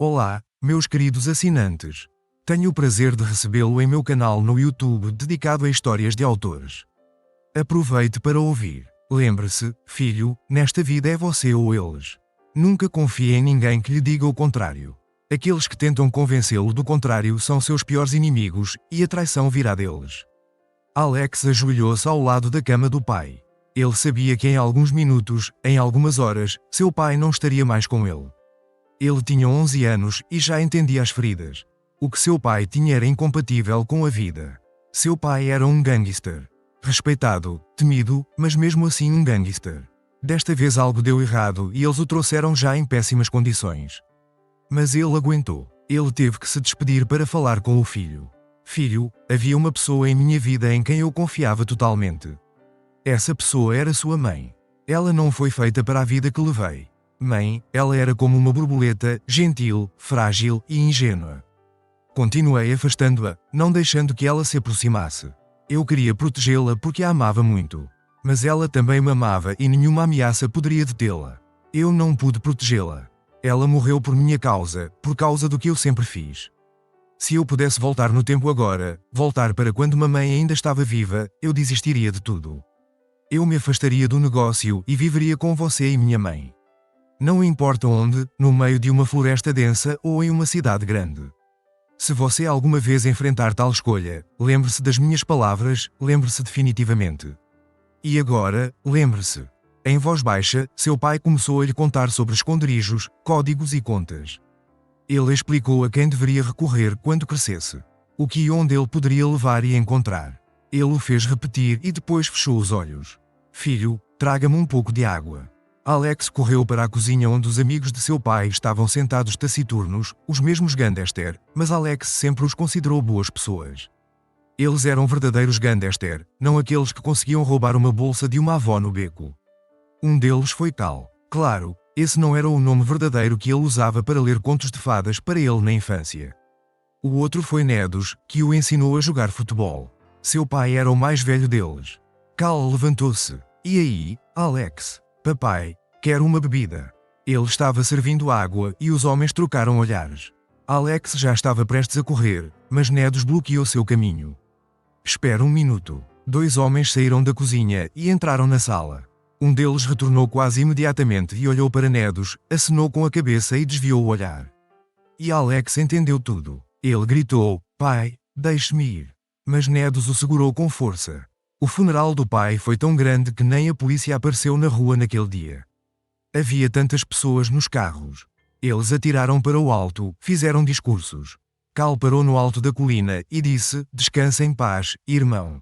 Olá, meus queridos assinantes. Tenho o prazer de recebê-lo em meu canal no YouTube dedicado a histórias de autores. Aproveite para ouvir. Lembre-se, filho, nesta vida é você ou eles. Nunca confie em ninguém que lhe diga o contrário. Aqueles que tentam convencê-lo do contrário são seus piores inimigos, e a traição virá deles. Alex ajoelhou-se ao lado da cama do pai. Ele sabia que em alguns minutos, em algumas horas, seu pai não estaria mais com ele. Ele tinha 11 anos e já entendia as feridas. O que seu pai tinha era incompatível com a vida. Seu pai era um gangster. Respeitado, temido, mas mesmo assim um gangster. Desta vez algo deu errado e eles o trouxeram já em péssimas condições. Mas ele aguentou. Ele teve que se despedir para falar com o filho. Filho, havia uma pessoa em minha vida em quem eu confiava totalmente. Essa pessoa era sua mãe. Ela não foi feita para a vida que levei. Mãe, ela era como uma borboleta, gentil, frágil e ingênua. Continuei afastando-a, não deixando que ela se aproximasse. Eu queria protegê-la porque a amava muito. Mas ela também me amava e nenhuma ameaça poderia detê-la. Eu não pude protegê-la. Ela morreu por minha causa, por causa do que eu sempre fiz. Se eu pudesse voltar no tempo agora, voltar para quando mamãe ainda estava viva, eu desistiria de tudo. Eu me afastaria do negócio e viveria com você e minha mãe. Não importa onde, no meio de uma floresta densa ou em uma cidade grande. Se você alguma vez enfrentar tal escolha, lembre-se das minhas palavras, lembre-se definitivamente. E agora, lembre-se. Em voz baixa, seu pai começou a lhe contar sobre esconderijos, códigos e contas. Ele explicou a quem deveria recorrer quando crescesse. O que e onde ele poderia levar e encontrar. Ele o fez repetir e depois fechou os olhos. Filho, traga-me um pouco de água. Alex correu para a cozinha onde os amigos de seu pai estavam sentados taciturnos, os mesmos gangster, mas Alex sempre os considerou boas pessoas. Eles eram verdadeiros gangster, não aqueles que conseguiam roubar uma bolsa de uma avó no beco. Um deles foi Cal. Claro, esse não era o nome verdadeiro que ele usava para ler contos de fadas para ele na infância. O outro foi Nedos, que o ensinou a jogar futebol. Seu pai era o mais velho deles. Cal levantou-se. E aí, Alex? Papai, quero uma bebida. Ele estava servindo água e os homens trocaram olhares. Alex já estava prestes a correr, mas Nedos bloqueou seu caminho. Espera um minuto. Dois homens saíram da cozinha e entraram na sala. Um deles retornou quase imediatamente e olhou para Nedos, acenou com a cabeça e desviou o olhar. E Alex entendeu tudo. Ele gritou, pai, deixe-me ir. Mas Nedos o segurou com força. O funeral do pai foi tão grande que nem a polícia apareceu na rua naquele dia. Havia tantas pessoas nos carros. Eles atiraram para o alto, fizeram discursos. Cal parou no alto da colina e disse, descansa em paz, irmão.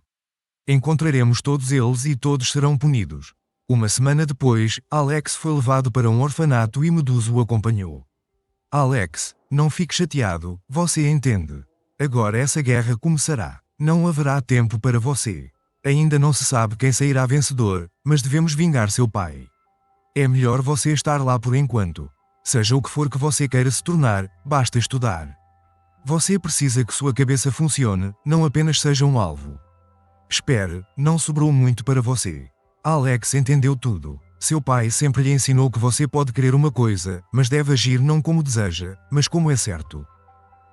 Encontraremos todos eles e todos serão punidos. Uma semana depois, Alex foi levado para um orfanato e Medusa o acompanhou. Alex, não fique chateado, você entende. Agora essa guerra começará. Não haverá tempo para você. Ainda não se sabe quem sairá vencedor, mas devemos vingar seu pai. É melhor você estar lá por enquanto. Seja o que for que você queira se tornar, basta estudar. Você precisa que sua cabeça funcione, não apenas seja um alvo. Espere, não sobrou muito para você. Alex entendeu tudo. Seu pai sempre lhe ensinou que você pode querer uma coisa, mas deve agir não como deseja, mas como é certo.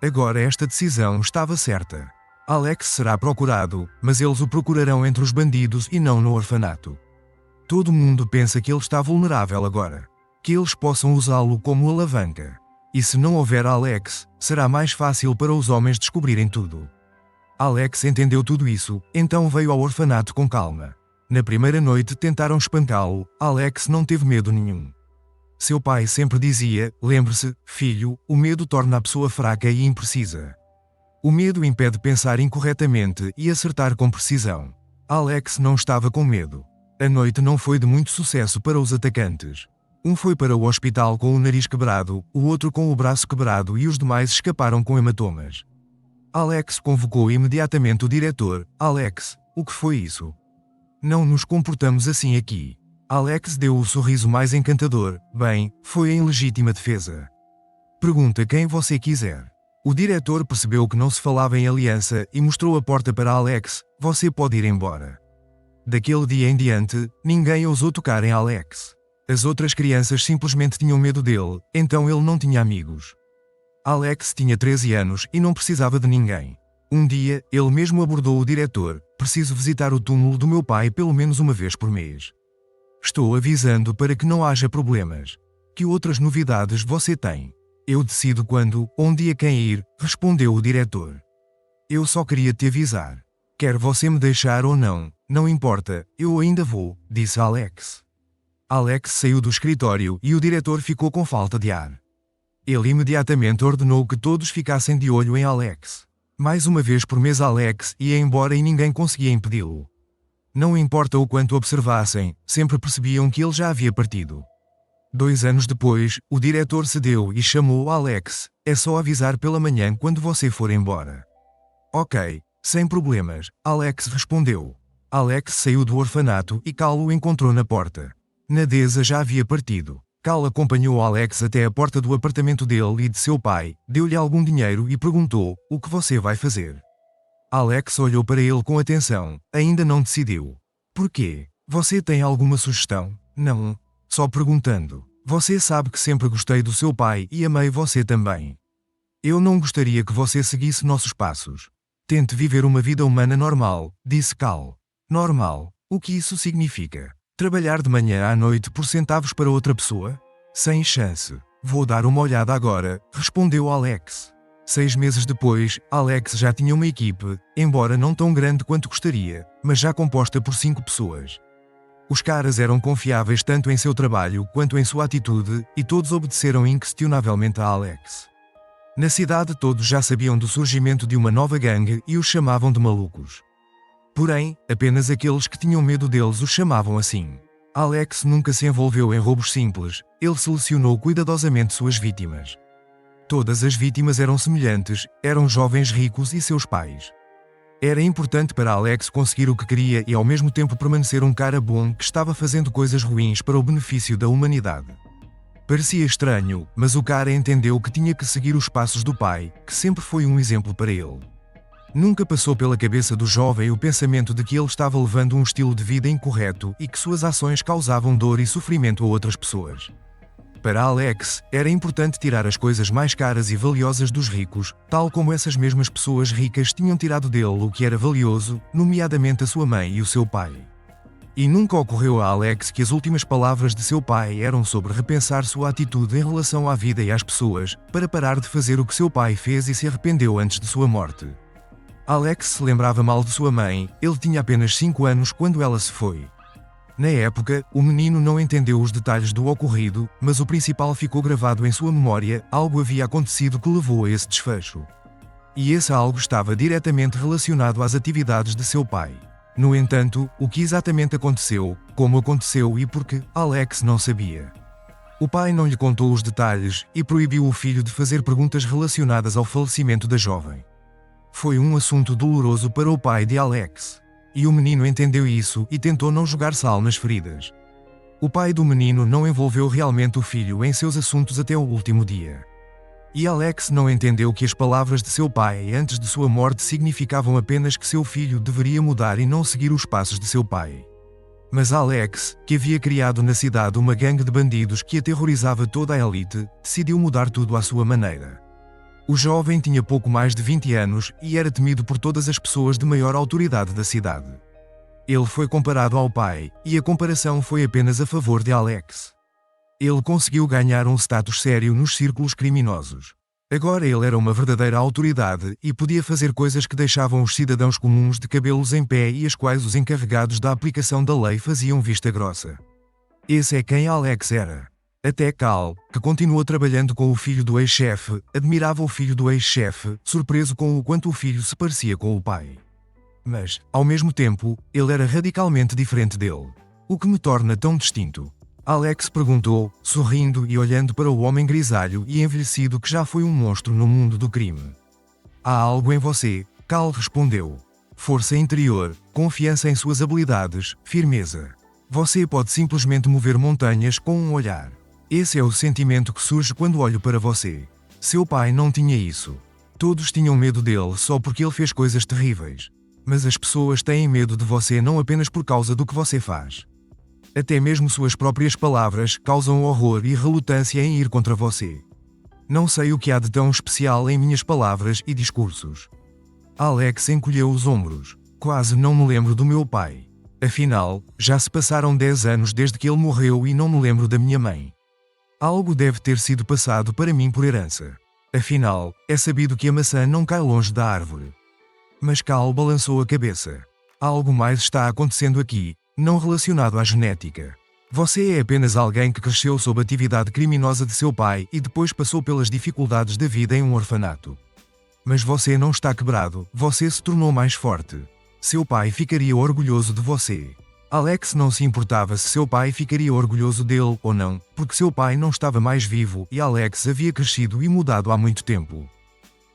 Agora esta decisão estava certa. Alex será procurado, mas eles o procurarão entre os bandidos e não no orfanato. Todo mundo pensa que ele está vulnerável agora. Que eles possam usá-lo como alavanca. E se não houver Alex, será mais fácil para os homens descobrirem tudo. Alex entendeu tudo isso, então veio ao orfanato com calma. Na primeira noite tentaram espancá-lo, Alex não teve medo nenhum. Seu pai sempre dizia, lembre-se, filho, o medo torna a pessoa fraca e imprecisa. O medo impede pensar incorretamente e acertar com precisão. Alex não estava com medo. A noite não foi de muito sucesso para os atacantes. Um foi para o hospital com o nariz quebrado, o outro com o braço quebrado e os demais escaparam com hematomas. Alex convocou imediatamente o diretor. Alex, o que foi isso? Não nos comportamos assim aqui. Alex deu o sorriso mais encantador. Bem, foi em legítima defesa. Pergunta quem você quiser. O diretor percebeu que não se falava em aliança e mostrou a porta para Alex. Você pode ir embora. Daquele dia em diante, ninguém ousou tocar em Alex. As outras crianças simplesmente tinham medo dele, então ele não tinha amigos. Alex tinha 13 anos e não precisava de ninguém. Um dia, ele mesmo abordou o diretor: preciso visitar o túmulo do meu pai pelo menos uma vez por mês. Estou avisando para que não haja problemas. Que outras novidades você tem? Eu decido quando, onde e a quem ir, respondeu o diretor. Eu só queria te avisar. Quer você me deixar ou não, não importa, eu ainda vou, disse Alex. Alex saiu do escritório e o diretor ficou com falta de ar. Ele imediatamente ordenou que todos ficassem de olho em Alex. Mais uma vez por mês Alex ia embora e ninguém conseguia impedi-lo. Não importa o quanto observassem, sempre percebiam que ele já havia partido. 2 anos depois, o diretor cedeu e chamou Alex: é só avisar pela manhã quando você for embora. Ok, sem problemas, Alex respondeu. Alex saiu do orfanato e Cal o encontrou na porta. Nadeza já havia partido. Cal acompanhou Alex até a porta do apartamento dele e de seu pai, deu-lhe algum dinheiro e perguntou: o que você vai fazer? Alex olhou para ele com atenção. Ainda não decidiu. Por quê? Você tem alguma sugestão? Não. Só perguntando. Você sabe que sempre gostei do seu pai e amei você também. Eu não gostaria que você seguisse nossos passos. Tente viver uma vida humana normal, disse Cal. Normal? O que isso significa? Trabalhar de manhã à noite por centavos para outra pessoa? Sem chance. Vou dar uma olhada agora, respondeu Alex. 6 meses depois, Alex já tinha uma equipe, embora não tão grande quanto gostaria, mas já composta por 5 pessoas. Os caras eram confiáveis tanto em seu trabalho quanto em sua atitude, e todos obedeceram inquestionavelmente a Alex. Na cidade todos já sabiam do surgimento de uma nova gangue e os chamavam de malucos. Porém, apenas aqueles que tinham medo deles os chamavam assim. Alex nunca se envolveu em roubos simples, ele selecionou cuidadosamente suas vítimas. Todas as vítimas eram semelhantes, eram jovens ricos e seus pais. Era importante para Alex conseguir o que queria e ao mesmo tempo permanecer um cara bom que estava fazendo coisas ruins para o benefício da humanidade. Parecia estranho, mas o cara entendeu que tinha que seguir os passos do pai, que sempre foi um exemplo para ele. Nunca passou pela cabeça do jovem o pensamento de que ele estava levando um estilo de vida incorreto e que suas ações causavam dor e sofrimento a outras pessoas. Para Alex, era importante tirar as coisas mais caras e valiosas dos ricos, tal como essas mesmas pessoas ricas tinham tirado dele o que era valioso, nomeadamente a sua mãe e o seu pai. E nunca ocorreu a Alex que as últimas palavras de seu pai eram sobre repensar sua atitude em relação à vida e às pessoas, para parar de fazer o que seu pai fez e se arrependeu antes de sua morte. Alex se lembrava mal de sua mãe, ele tinha apenas 5 anos quando ela se foi. Na época, o menino não entendeu os detalhes do ocorrido, mas o principal ficou gravado em sua memória: algo havia acontecido que levou a esse desfecho. E esse algo estava diretamente relacionado às atividades de seu pai. No entanto, o que exatamente aconteceu, como aconteceu e por que, Alex não sabia. O pai não lhe contou os detalhes e proibiu o filho de fazer perguntas relacionadas ao falecimento da jovem. Foi um assunto doloroso para o pai de Alex. E o menino entendeu isso e tentou não jogar sal nas feridas. O pai do menino não envolveu realmente o filho em seus assuntos até o último dia. E Alex não entendeu que as palavras de seu pai antes de sua morte significavam apenas que seu filho deveria mudar e não seguir os passos de seu pai. Mas Alex, que havia criado na cidade uma gangue de bandidos que aterrorizava toda a elite, decidiu mudar tudo à sua maneira. O jovem tinha pouco mais de 20 anos e era temido por todas as pessoas de maior autoridade da cidade. Ele foi comparado ao pai, e a comparação foi apenas a favor de Alex. Ele conseguiu ganhar um status sério nos círculos criminosos. Agora ele era uma verdadeira autoridade e podia fazer coisas que deixavam os cidadãos comuns de cabelos em pé e as quais os encarregados da aplicação da lei faziam vista grossa. Esse é quem Alex era. Até Cal, que continuou trabalhando com o filho do ex-chefe, admirava o filho do ex-chefe, surpreso com o quanto o filho se parecia com o pai. Mas, ao mesmo tempo, ele era radicalmente diferente dele. O que me torna tão distinto? Alex perguntou, sorrindo e olhando para o homem grisalho e envelhecido que já foi um monstro no mundo do crime. Há algo em você, Cal respondeu. Força interior, confiança em suas habilidades, firmeza. Você pode simplesmente mover montanhas com um olhar. Esse é o sentimento que surge quando olho para você. Seu pai não tinha isso. Todos tinham medo dele só porque ele fez coisas terríveis. Mas as pessoas têm medo de você não apenas por causa do que você faz. Até mesmo suas próprias palavras causam horror e relutância em ir contra você. Não sei o que há de tão especial em minhas palavras e discursos. Alex encolheu os ombros. Quase não me lembro do meu pai. Afinal, já se passaram 10 anos desde que ele morreu e não me lembro da minha mãe. Algo deve ter sido passado para mim por herança. Afinal, é sabido que a maçã não cai longe da árvore. Mas Cal balançou a cabeça. Algo mais está acontecendo aqui, não relacionado à genética. Você é apenas alguém que cresceu sob a atividade criminosa de seu pai e depois passou pelas dificuldades da vida em um orfanato. Mas você não está quebrado, você se tornou mais forte. Seu pai ficaria orgulhoso de você. Alex não se importava se seu pai ficaria orgulhoso dele ou não, porque seu pai não estava mais vivo e Alex havia crescido e mudado há muito tempo.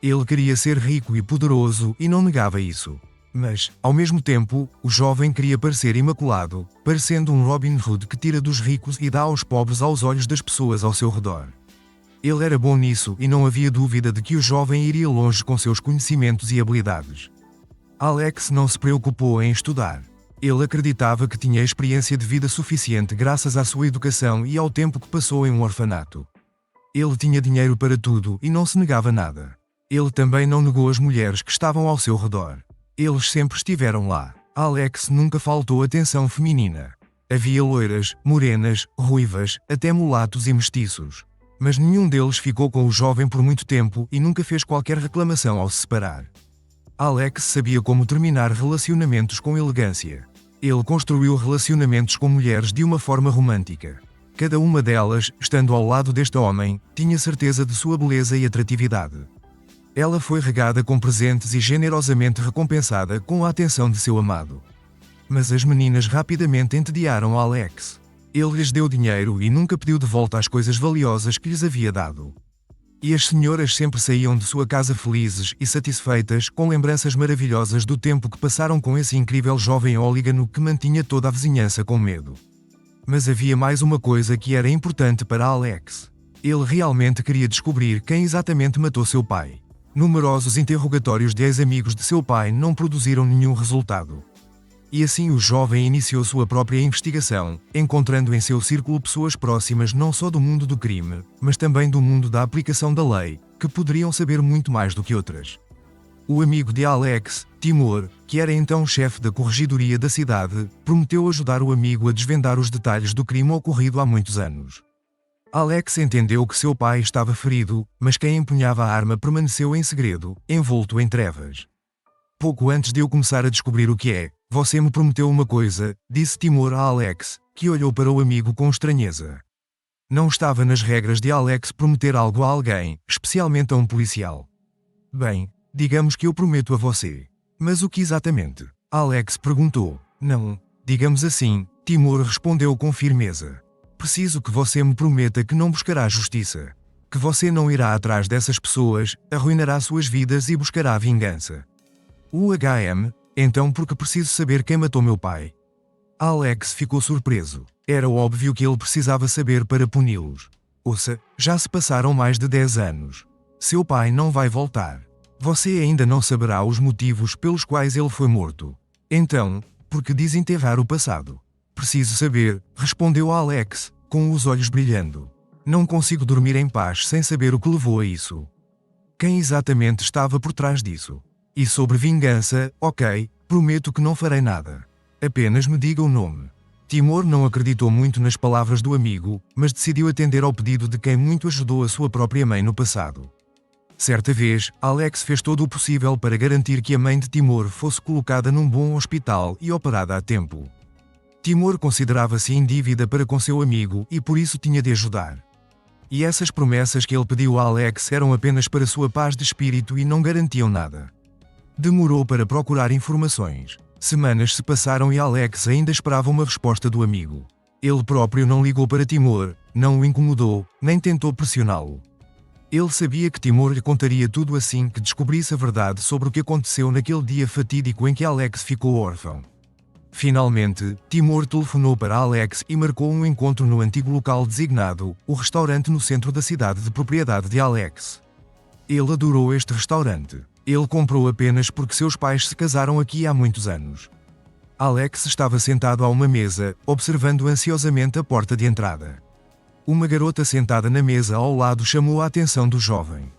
Ele queria ser rico e poderoso e não negava isso. Mas, ao mesmo tempo, o jovem queria parecer imaculado, parecendo um Robin Hood que tira dos ricos e dá aos pobres aos olhos das pessoas ao seu redor. Ele era bom nisso e não havia dúvida de que o jovem iria longe com seus conhecimentos e habilidades. Alex não se preocupou em estudar. Ele acreditava que tinha experiência de vida suficiente graças à sua educação e ao tempo que passou em um orfanato. Ele tinha dinheiro para tudo e não se negava nada. Ele também não negou as mulheres que estavam ao seu redor. Eles sempre estiveram lá. Alex nunca faltou atenção feminina. Havia loiras, morenas, ruivas, até mulatos e mestiços. Mas nenhum deles ficou com o jovem por muito tempo e nunca fez qualquer reclamação ao se separar. Alex sabia como terminar relacionamentos com elegância. Ele construiu relacionamentos com mulheres de uma forma romântica. Cada uma delas, estando ao lado deste homem, tinha certeza de sua beleza e atratividade. Ela foi regada com presentes e generosamente recompensada com a atenção de seu amado. Mas as meninas rapidamente entediaram Alex. Ele lhes deu dinheiro e nunca pediu de volta as coisas valiosas que lhes havia dado. E as senhoras sempre saíam de sua casa felizes e satisfeitas com lembranças maravilhosas do tempo que passaram com esse incrível jovem ólígano que mantinha toda a vizinhança com medo. Mas havia mais uma coisa que era importante para Alex. Ele realmente queria descobrir quem exatamente matou seu pai. Numerosos interrogatórios de ex-amigos de seu pai não produziram nenhum resultado. E assim o jovem iniciou sua própria investigação, encontrando em seu círculo pessoas próximas não só do mundo do crime, mas também do mundo da aplicação da lei, que poderiam saber muito mais do que outras. O amigo de Alex, Timur, que era então chefe da corregedoria da cidade, prometeu ajudar o amigo a desvendar os detalhes do crime ocorrido há muitos anos. Alex entendeu que seu pai estava ferido, mas quem empunhava a arma permaneceu em segredo, envolto em trevas. Pouco antes de eu começar a descobrir o que é, você me prometeu uma coisa, disse Timur a Alex, que olhou para o amigo com estranheza. Não estava nas regras de Alex prometer algo a alguém, especialmente a um policial. Bem, digamos que eu prometo a você. Mas o que exatamente? Alex perguntou. Não, digamos assim, Timur respondeu com firmeza. Preciso que você me prometa que não buscará justiça. Que você não irá atrás dessas pessoas, arruinará suas vidas e buscará vingança. Então porque preciso saber quem matou meu pai. Alex ficou surpreso. Era óbvio que ele precisava saber para puni-los. Ouça, já se passaram mais de 10 anos. Seu pai não vai voltar. Você ainda não saberá os motivos pelos quais ele foi morto. Então, por que desenterrar o passado? Preciso saber, respondeu Alex, com os olhos brilhando. Não consigo dormir em paz sem saber o que levou a isso. Quem exatamente estava por trás disso? E sobre vingança, ok, prometo que não farei nada. Apenas me diga o nome. Timur não acreditou muito nas palavras do amigo, mas decidiu atender ao pedido de quem muito ajudou a sua própria mãe no passado. Certa vez, Alex fez todo o possível para garantir que a mãe de Timur fosse colocada num bom hospital e operada a tempo. Timur considerava-se em dívida para com seu amigo e por isso tinha de ajudar. E essas promessas que ele pediu a Alex eram apenas para sua paz de espírito e não garantiam nada. Demorou para procurar informações. Semanas se passaram e Alex ainda esperava uma resposta do amigo. Ele próprio não ligou para Timur, não o incomodou, nem tentou pressioná-lo. Ele sabia que Timur lhe contaria tudo assim que descobrisse a verdade sobre o que aconteceu naquele dia fatídico em que Alex ficou órfão. Finalmente, Timur telefonou para Alex e marcou um encontro no antigo local designado, o restaurante no centro da cidade de propriedade de Alex. Ele adorou este restaurante. Ele comprou apenas porque seus pais se casaram aqui há muitos anos. Alex estava sentado a uma mesa, observando ansiosamente a porta de entrada. Uma garota sentada na mesa ao lado chamou a atenção do jovem.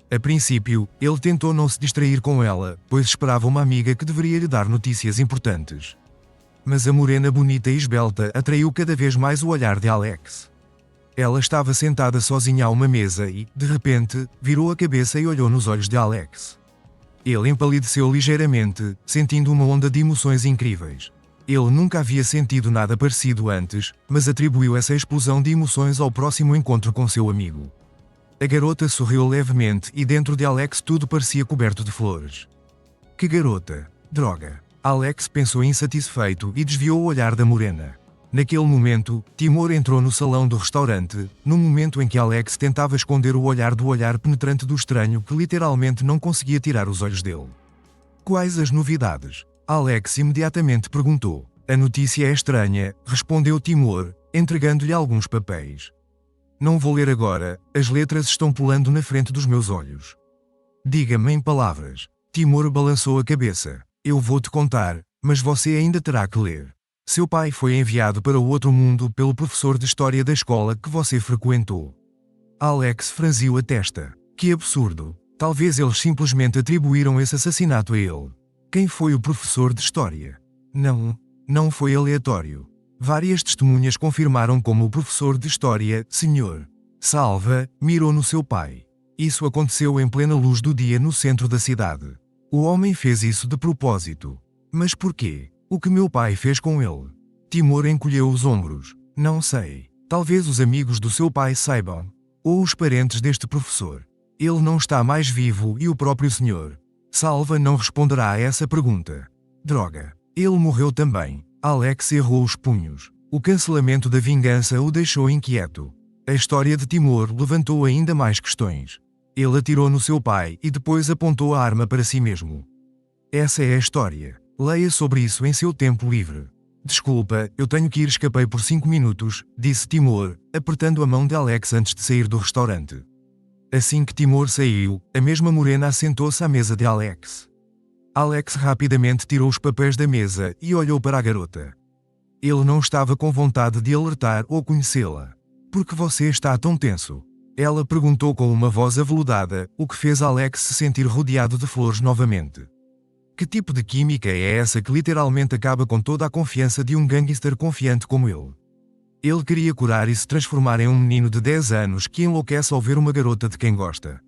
A princípio, ele tentou não se distrair com ela, pois esperava uma amiga que deveria lhe dar notícias importantes. Mas a morena bonita e esbelta atraiu cada vez mais o olhar de Alex. Ela estava sentada sozinha a uma mesa e, de repente, virou a cabeça e olhou nos olhos de Alex. Ele empalideceu ligeiramente, sentindo uma onda de emoções incríveis. Ele nunca havia sentido nada parecido antes, mas atribuiu essa explosão de emoções ao próximo encontro com seu amigo. A garota sorriu levemente e dentro de Alex tudo parecia coberto de flores. Que garota! Droga! Alex pensou insatisfeito e desviou o olhar da morena. Naquele momento, Timur entrou no salão do restaurante, no momento em que Alex tentava esconder o olhar do olhar penetrante do estranho que literalmente não conseguia tirar os olhos dele. Quais as novidades? Alex imediatamente perguntou. A notícia é estranha, respondeu Timur, entregando-lhe alguns papéis. Não vou ler agora, as letras estão pulando na frente dos meus olhos. Diga-me em palavras. Timur balançou a cabeça. Eu vou te contar, mas você ainda terá que ler. Seu pai foi enviado para o outro mundo pelo professor de história da escola que você frequentou. Alex franziu a testa. Que absurdo. Talvez eles simplesmente atribuíram esse assassinato a ele. Quem foi o professor de história? Não foi aleatório. Várias testemunhas confirmaram como o professor de história, Sr. Salva, mirou no seu pai. Isso aconteceu em plena luz do dia no centro da cidade. O homem fez isso de propósito. Mas por quê? O que meu pai fez com ele? Timur encolheu os ombros. Não sei. Talvez os amigos do seu pai saibam. Ou os parentes deste professor. Ele não está mais vivo e o próprio Sr. Salva não responderá a essa pergunta. Droga. Ele morreu também. Alex errou os punhos. O cancelamento da vingança o deixou inquieto. A história de Timur levantou ainda mais questões. Ele atirou no seu pai e depois apontou a arma para si mesmo. Essa é a história. Leia sobre isso em seu tempo livre. Desculpa, eu tenho que ir. Escapei por 5 minutos, disse Timur, apertando a mão de Alex antes de sair do restaurante. Assim que Timur saiu, a mesma morena assentou-se à mesa de Alex. Alex rapidamente tirou os papéis da mesa e olhou para a garota. Ele não estava com vontade de alertar ou conhecê-la. Por que você está tão tenso? Ela perguntou com uma voz aveludada, o que fez Alex se sentir rodeado de flores novamente. Que tipo de química é essa que literalmente acaba com toda a confiança de um gangster confiante como ele? Ele queria curar e se transformar em um menino de 10 anos que enlouquece ao ver uma garota de quem gosta.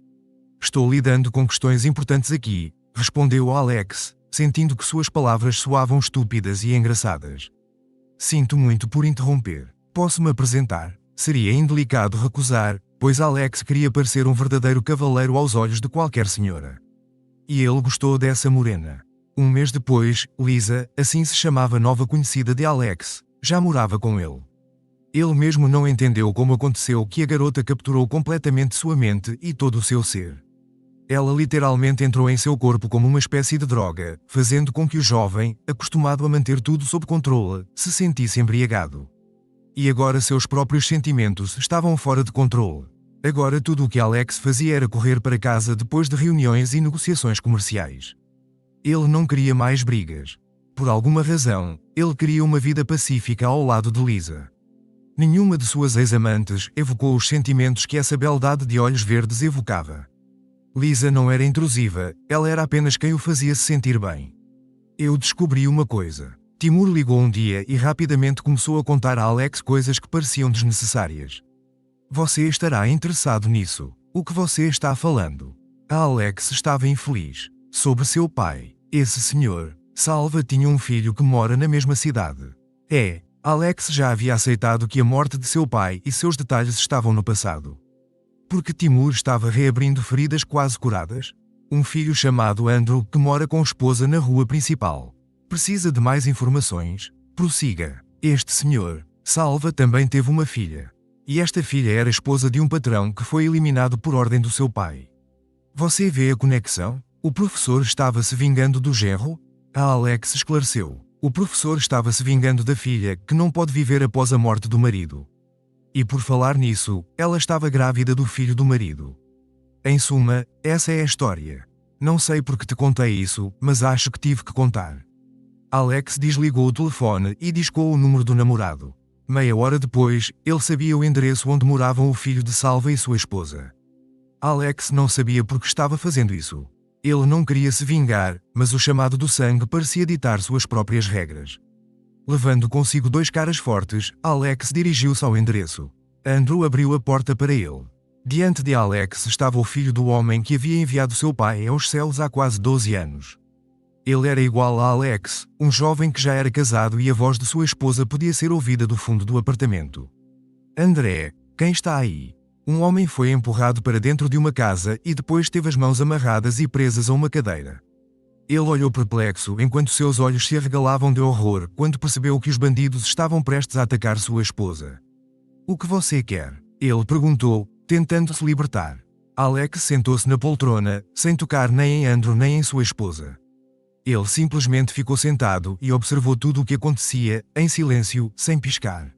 Estou lidando com questões importantes aqui, respondeu Alex, sentindo que suas palavras soavam estúpidas e engraçadas. Sinto muito por interromper. Posso me apresentar? Seria indelicado recusar, pois Alex queria parecer um verdadeiro cavaleiro aos olhos de qualquer senhora. E ele gostou dessa morena. Um mês depois, Lisa, assim se chamava a nova conhecida de Alex, já morava com ele. Ele mesmo não entendeu como aconteceu que a garota capturou completamente sua mente e todo o seu ser. Ela literalmente entrou em seu corpo como uma espécie de droga, fazendo com que o jovem, acostumado a manter tudo sob controle, se sentisse embriagado. E agora seus próprios sentimentos estavam fora de controle. Agora tudo o que Alex fazia era correr para casa depois de reuniões e negociações comerciais. Ele não queria mais brigas. Por alguma razão, ele queria uma vida pacífica ao lado de Lisa. Nenhuma de suas ex-amantes evocou os sentimentos que essa beldade de olhos verdes evocava. Lisa não era intrusiva, ela era apenas quem o fazia se sentir bem. Eu descobri uma coisa. Timur ligou um dia e rapidamente começou a contar a Alex coisas que pareciam desnecessárias. Você estará interessado nisso. O que você está falando? A Alex estava infeliz. Sobre seu pai. Esse senhor, Salva, tinha um filho que mora na mesma cidade. Alex já havia aceitado que a morte de seu pai e seus detalhes estavam no passado. Porque Timur estava reabrindo feridas quase curadas? Um filho chamado Andrew que mora com a esposa na rua principal. Precisa de mais informações? Prossiga. Este senhor, Salva, também teve uma filha. E esta filha era esposa de um patrão que foi eliminado por ordem do seu pai. Você vê a conexão? O professor estava se vingando do genro? A Alex esclareceu. O professor estava se vingando da filha que não pode viver após a morte do marido. E por falar nisso, ela estava grávida do filho do marido. Em suma, essa é a história. Não sei por que te contei isso, mas acho que tive que contar. Alex desligou o telefone e discou o número do namorado. Meia hora depois, ele sabia o endereço onde moravam o filho de Salva e sua esposa. Alex não sabia por que estava fazendo isso. Ele não queria se vingar, mas o chamado do sangue parecia ditar suas próprias regras. Levando consigo 2 caras fortes, Alex dirigiu-se ao endereço. Andrew abriu a porta para ele. Diante de Alex estava o filho do homem que havia enviado seu pai aos céus há quase 12 anos. Ele era igual a Alex, um jovem que já era casado, e a voz de sua esposa podia ser ouvida do fundo do apartamento. André, quem está aí? Um homem foi empurrado para dentro de uma casa e depois teve as mãos amarradas e presas a uma cadeira. Ele olhou perplexo enquanto seus olhos se arregalavam de horror quando percebeu que os bandidos estavam prestes a atacar sua esposa. O que você quer? Ele perguntou, tentando se libertar. Alex sentou-se na poltrona, sem tocar nem em Andrew nem em sua esposa. Ele simplesmente ficou sentado e observou tudo o que acontecia, em silêncio, sem piscar.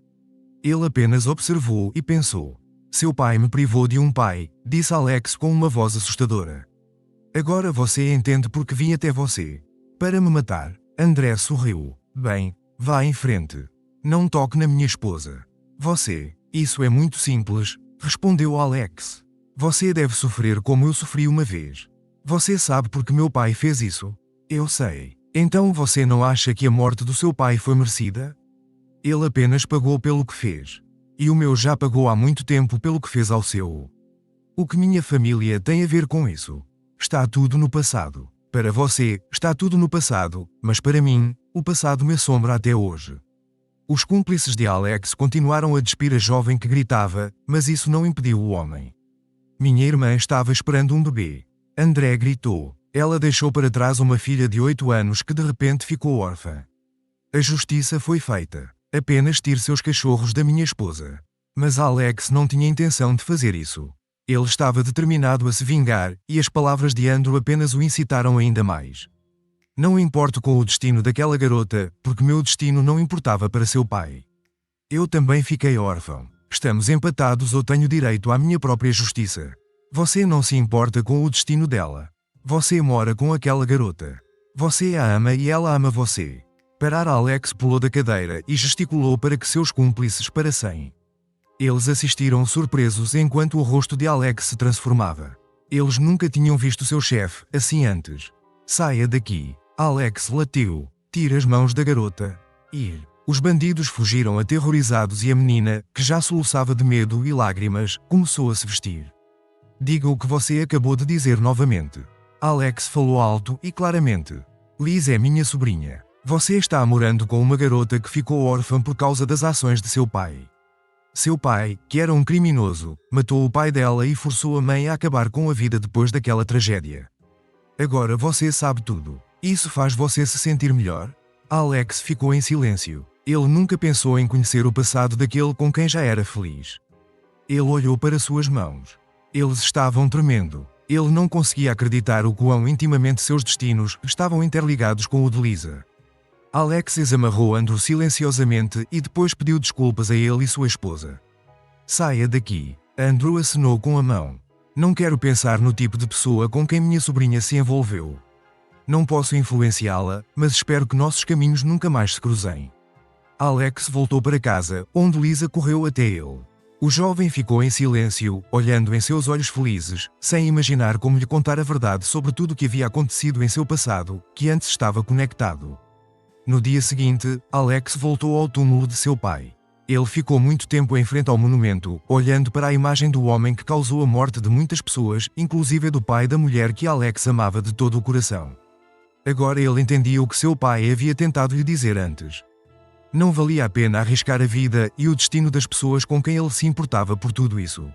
Ele apenas observou e pensou. Seu pai me privou de um pai, disse Alex com uma voz assustadora. Agora você entende por que vim até você. Para me matar. André sorriu. Bem, vá em frente. Não toque na minha esposa. Você. Isso é muito simples, respondeu Alex. Você deve sofrer como eu sofri uma vez. Você sabe por que meu pai fez isso? Eu sei. Então você não acha que a morte do seu pai foi merecida? Ele apenas pagou pelo que fez. E o meu já pagou há muito tempo pelo que fez ao seu. O que minha família tem a ver com isso? Está tudo no passado. Para você, está tudo no passado, mas para mim, o passado me assombra até hoje. Os cúmplices de Alex continuaram a despir a jovem que gritava, mas isso não impediu o homem. Minha irmã estava esperando um bebê. André gritou. Ela deixou para trás uma filha de 8 anos que de repente ficou órfã. A justiça foi feita. Apenas tire seus cachorros da minha esposa. Mas Alex não tinha intenção de fazer isso. Ele estava determinado a se vingar, e as palavras de Andrew apenas o incitaram ainda mais. Não importo com o destino daquela garota, porque meu destino não importava para seu pai. Eu também fiquei órfão. Estamos empatados ou tenho direito à minha própria justiça. Você não se importa com o destino dela. Você mora com aquela garota. Você a ama e ela ama você. Parar. Alex pulou da cadeira e gesticulou para que seus cúmplices parassem. Eles assistiram surpresos enquanto o rosto de Alex se transformava. Eles nunca tinham visto seu chefe assim antes. Saia daqui. Alex latiu. Tire as mãos da garota. Ir. Os bandidos fugiram aterrorizados e a menina, que já soluçava de medo e lágrimas, começou a se vestir. Diga o que você acabou de dizer novamente. Alex falou alto e claramente. Liz é minha sobrinha. Você está morando com uma garota que ficou órfã por causa das ações de seu pai. Seu pai, que era um criminoso, matou o pai dela e forçou a mãe a acabar com a vida depois daquela tragédia. Agora você sabe tudo. Isso faz você se sentir melhor? Alex ficou em silêncio. Ele nunca pensou em conhecer o passado daquele com quem já era feliz. Ele olhou para suas mãos. Eles estavam tremendo. Ele não conseguia acreditar o quão intimamente seus destinos estavam interligados com o de Lisa. Alex desamarrou Andrew silenciosamente e depois pediu desculpas a ele e sua esposa. Saia daqui. Andrew acenou com a mão. Não quero pensar no tipo de pessoa com quem minha sobrinha se envolveu. Não posso influenciá-la, mas espero que nossos caminhos nunca mais se cruzem. Alex voltou para casa, onde Lisa correu até ele. O jovem ficou em silêncio, olhando em seus olhos felizes, sem imaginar como lhe contar a verdade sobre tudo o que havia acontecido em seu passado, que antes estava conectado. No dia seguinte, Alex voltou ao túmulo de seu pai. Ele ficou muito tempo em frente ao monumento, olhando para a imagem do homem que causou a morte de muitas pessoas, inclusive do pai da mulher que Alex amava de todo o coração. Agora ele entendia o que seu pai havia tentado lhe dizer antes. Não valia a pena arriscar a vida e o destino das pessoas com quem ele se importava por tudo isso.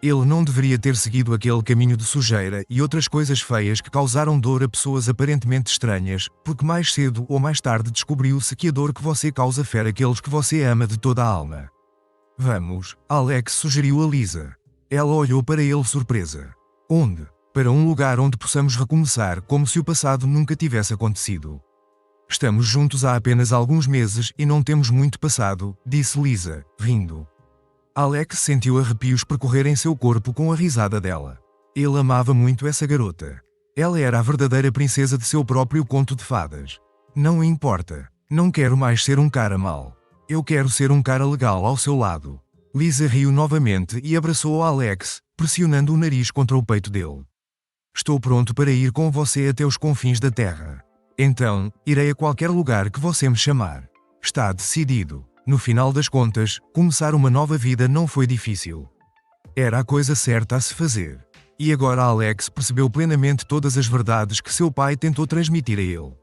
Ele não deveria ter seguido aquele caminho de sujeira e outras coisas feias que causaram dor a pessoas aparentemente estranhas, porque mais cedo ou mais tarde descobriu-se que a dor que você causa fere aqueles que você ama de toda a alma. Vamos, Alex sugeriu a Lisa. Ela olhou para ele surpresa. Onde? Para um lugar onde possamos recomeçar como se o passado nunca tivesse acontecido. Estamos juntos há apenas alguns meses e não temos muito passado, disse Lisa, rindo. Alex sentiu arrepios percorrerem seu corpo com a risada dela. Ele amava muito essa garota. Ela era a verdadeira princesa de seu próprio conto de fadas. Não importa. Não quero mais ser um cara mau. Eu quero ser um cara legal ao seu lado. Lisa riu novamente e abraçou Alex, pressionando o nariz contra o peito dele. Estou pronto para ir com você até os confins da terra. Então, irei a qualquer lugar que você me chamar. Está decidido. No final das contas, começar uma nova vida não foi difícil. Era a coisa certa a se fazer. E agora Alex percebeu plenamente todas as verdades que seu pai tentou transmitir a ele.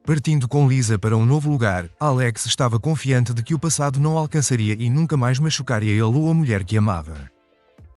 Partindo com Lisa para um novo lugar, Alex estava confiante de que o passado não alcançaria e nunca mais machucaria ele ou a mulher que amava.